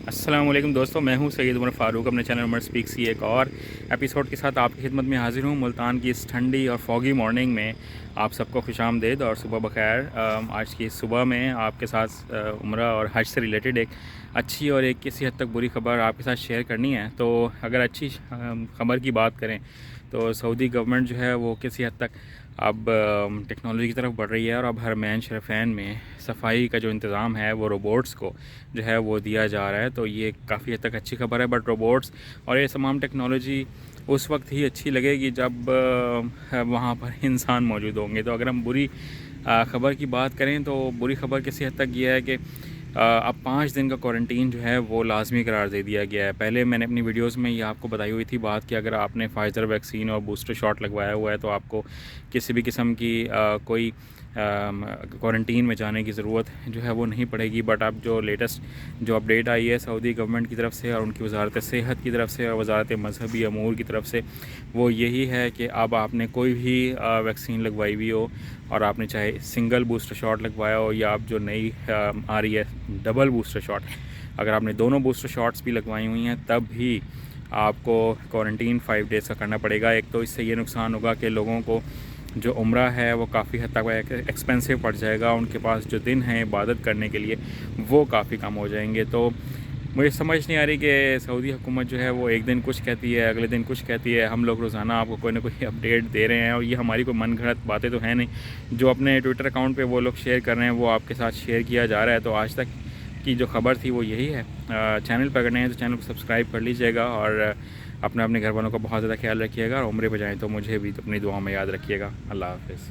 السلام علیکم دوستوں، میں ہوں سید عمر فاروق، اپنے چینل عمر اسپیکس کی ایک اور ایپیسوڈ کے ساتھ آپ کی خدمت میں حاضر ہوں۔ ملتان کی اس ٹھنڈی اور فوگی مارننگ میں آپ سب کو خوش آمدید اور صبح بخیر۔ آج کی صبح میں آپ کے ساتھ عمرہ اور حج سے ریلیٹڈ ایک اچھی اور ایک کسی حد تک بری خبر آپ کے ساتھ شیئر کرنی ہے۔ تو اگر اچھی خبر کی بات کریں تو سعودی گورنمنٹ جو ہے وہ کسی حد تک اب ٹیکنالوجی کی طرف بڑھ رہی ہے، اور اب حرمین شریفین میں صفائی کا جو انتظام ہے وہ روبوٹس کو جو ہے وہ دیا جا رہا ہے۔ تو یہ کافی حد تک اچھی خبر ہے، بٹ روبوٹس اور یہ تمام ٹیکنالوجی اس وقت ہی اچھی لگے گی جب وہاں پر انسان موجود ہوں گے۔ تو اگر ہم بری خبر کی بات کریں تو بری خبر کسی حد تک یہ ہے کہ اب 5 دن کا کوارنٹین جو ہے وہ لازمی قرار دے دیا گیا ہے۔ پہلے میں نے اپنی ویڈیوز میں یہ آپ کو بتائی ہوئی تھی بات کہ اگر آپ نے فائزر ویکسین اور بوسٹر شاٹ لگوایا ہوا ہے تو آپ کو کسی بھی قسم کی کوئی کوارنٹین میں جانے کی ضرورت جو ہے وہ نہیں پڑے گی۔ بٹ اب جو لیٹسٹ جو اپڈیٹ آئی ہے سعودی گورنمنٹ کی طرف سے اور ان کی وزارت صحت کی طرف سے اور وزارت مذہبی امور کی طرف سے، وہ یہی ہے کہ اب آپ نے کوئی بھی ویکسین لگوائی ہوئی ہو اور آپ نے چاہے سنگل بوسٹر شاٹ لگوایا ہو یا اب جو نئی آ رہی ہے ڈبل بوسٹر شاٹ، اگر آپ نے دونوں بوسٹر شاٹس بھی لگوائی ہوئی ہیں تب بھی آپ کو کوارنٹین 5 ڈیز کا کرنا پڑے گا۔ ایک تو اس سے یہ نقصان ہوگا کہ لوگوں کو جو عمرہ ہے وہ کافی حد تک ایکسپینسو پڑ جائے گا، ان کے پاس جو دن ہیں عبادت کرنے کے لیے وہ کافی کم ہو جائیں گے۔ تو مجھے سمجھ نہیں آ رہی کہ سعودی حکومت جو ہے وہ ایک دن کچھ کہتی ہے، اگلے دن کچھ کہتی ہے۔ ہم لوگ روزانہ آپ کو کوئی نہ کوئی اپڈیٹ دے رہے ہیں، اور یہ ہماری کوئی من گھڑت باتیں تو ہیں نہیں۔ جو اپنے ٹویٹر اکاؤنٹ پہ وہ لوگ شیئر کر رہے ہیں وہ آپ کے ساتھ شیئر کیا جا رہا ہے۔ تو آج تک کی جو خبر تھی وہ یہی ہے۔ چینل پہ اگر نہیں ہے تو چینل کو سبسکرائب کر لیجیے گا، اور اپنے گھر والوں کا بہت زیادہ خیال رکھیے گا، اور عمرے پہ جائیں تو مجھے بھی اپنی دعاؤں میں یاد رکھیے گا۔ اللہ حافظ۔